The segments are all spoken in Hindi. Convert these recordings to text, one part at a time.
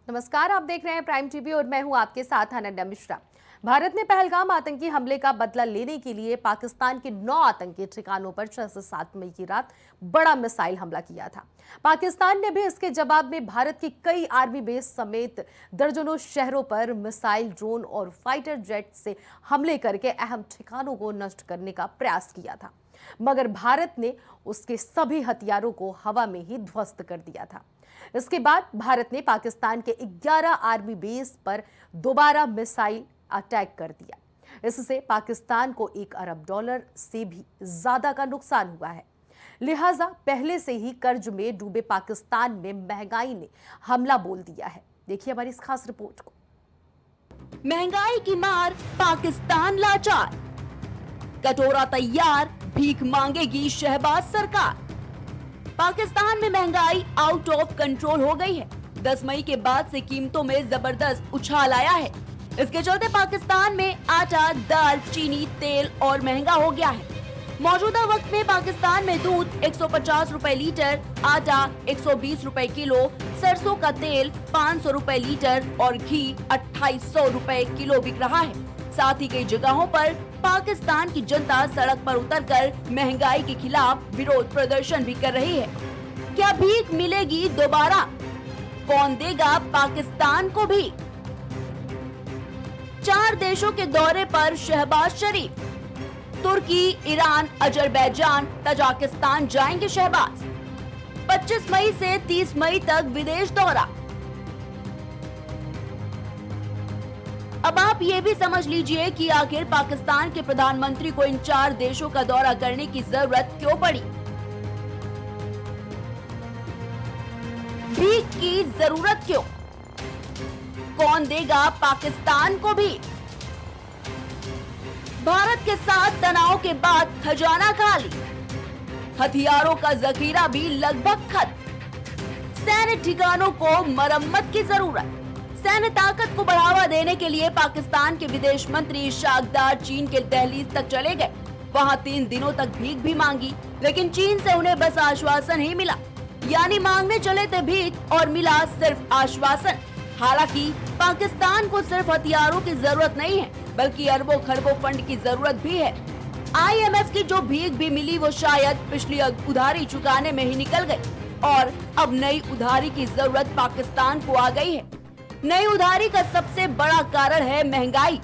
नमस्कार, आप देख रहे हैं प्राइम टीवी और मैं हूं आपके साथ अनन्या मिश्रा। भारत ने पहलगाम आतंकी हमले का बदला लेने के लिए पाकिस्तान के 9 आतंकी ठिकानों पर 6 से 7 मई की रात बड़ा मिसाइल हमला किया था। पाकिस्तान ने भी इसके जवाब में भारत की कई आर्मी बेस समेत दर्जनों शहरों पर मिसाइल, ड्रोन और फाइटर जेट से हमले करके अहम ठिकानों को नष्ट करने का प्रयास किया था, मगर भारत ने उसके सभी हथियारों को हवा में ही ध्वस्त कर दिया था। इसके बाद भारत ने पाकिस्तान के 11 आर्मी बेस पर दोबारा मिसाइल अटैक कर दिया। इससे पाकिस्तान को $1 अरब से भी ज्यादा का नुकसान हुआ है। लिहाजा पहले से ही कर्ज में डूबे पाकिस्तान में महंगाई ने हमला बोल दिया है। देखिए हमारी इस खास रिपोर्ट को। महंगाई की मार, पाकिस्तान लाचार, कटोरा तैयार, भीख मांगेगी शहबाज सरकार। पाकिस्तान में महंगाई आउट ऑफ कंट्रोल हो गई है। 10 मई के बाद से कीमतों में जबरदस्त उछाल आया है। इसके चलते पाकिस्तान में आटा, दाल, चीनी, तेल और महंगा हो गया है। मौजूदा वक्त में पाकिस्तान में दूध 150 रुपए लीटर, आटा 120 रुपए किलो, सरसों का तेल 500 रुपए लीटर और घी 2800 रुपए किलो बिक रहा है। साथ ही कई जगहों पर पाकिस्तान की जनता सड़क पर उतरकर महंगाई के खिलाफ विरोध प्रदर्शन भी कर रही है। क्या भीख मिलेगी दोबारा? कौन देगा पाकिस्तान को भी? 4 देशों के दौरे पर शहबाज शरीफ। तुर्की, ईरान, अजरबैजान, तजाकिस्तान जाएंगे शहबाज। 25 मई से 30 मई तक विदेश दौरा। अब आप ये भी समझ लीजिए कि आखिर पाकिस्तान के प्रधानमंत्री को इन 4 देशों का दौरा करने की जरूरत क्यों पड़ी? भीख की जरूरत क्यों? कौन देगा पाकिस्तान को भी? भारत के साथ तनाव के बाद खजाना खाली, हथियारों का जखीरा भी लगभग खत्म, सैन्य ठिकानों को मरम्मत की जरूरत। सैन्य ताकत को बढ़ावा देने के लिए पाकिस्तान के विदेश मंत्री इशाक डार चीन के दहलीज तक चले गए। वहां 3 दिनों तक भीख भी मांगी, लेकिन चीन से उन्हें बस आश्वासन ही मिला। यानी मांगने चले थे भीख और मिला सिर्फ आश्वासन। हालांकि पाकिस्तान को सिर्फ हथियारों की जरूरत नहीं है, बल्कि अरबों खरबों फंड की जरूरत भी है। IMF की जो भीख भी मिली वो शायद पिछली उधारी चुकाने में ही निकल गई और अब नई उधारी की जरूरत पाकिस्तान को आ गई है। नई उधारी का सबसे बड़ा कारण है महंगाई।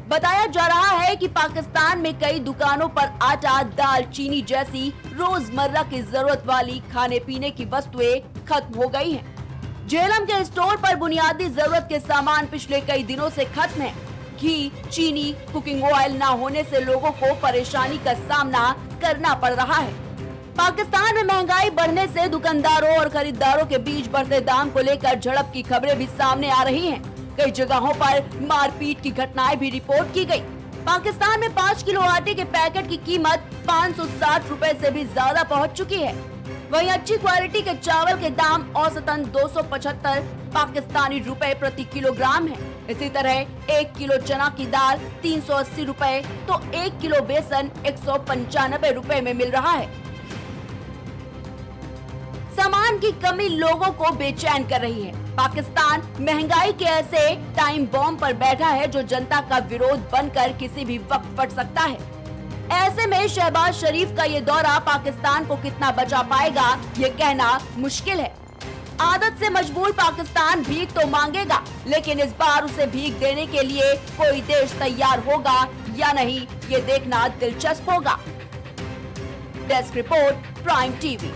बताया जा रहा है कि पाकिस्तान में कई दुकानों पर आटा, दाल, चीनी जैसी रोजमर्रा की जरूरत वाली खाने पीने की वस्तुएं खत्म हो गई हैं। झेलम के स्टोर पर बुनियादी जरूरत के सामान पिछले कई दिनों से खत्म है। घी, चीनी, कुकिंग ऑयल न होने से लोगों को परेशानी का सामना करना पड़ रहा है। पाकिस्तान में महंगाई बढ़ने से दुकानदारों और खरीदारों के बीच बढ़ते दाम को लेकर झड़प की खबरें भी सामने आ रही हैं। कई जगहों पर मारपीट की घटनाएं भी रिपोर्ट की गई। पाकिस्तान में 5 किलो आटे के पैकेट की कीमत 560 रुपए से भी ज्यादा पहुंच चुकी है। वहीं अच्छी क्वालिटी के चावल के दाम औसतन 275 पाकिस्तानी रुपए प्रति किलोग्राम है। इसी तरह 1 किलो चना की दाल 380 रुपए तो 1 किलो बेसन 195 रुपए में मिल रहा है। सामान की कमी लोगों को बेचैन कर रही है। पाकिस्तान महंगाई के ऐसे टाइम बॉम्ब पर बैठा है जो जनता का विरोध बनकर किसी भी वक्त फट सकता है। ऐसे में शहबाज शरीफ का ये दौरा पाकिस्तान को कितना बचा पाएगा ये कहना मुश्किल है। आदत से मजबूर पाकिस्तान भीख तो मांगेगा, लेकिन इस बार उसे भीख देने के लिए कोई देश तैयार होगा या नहीं ये देखना दिलचस्प होगा। Desk report, prime TV.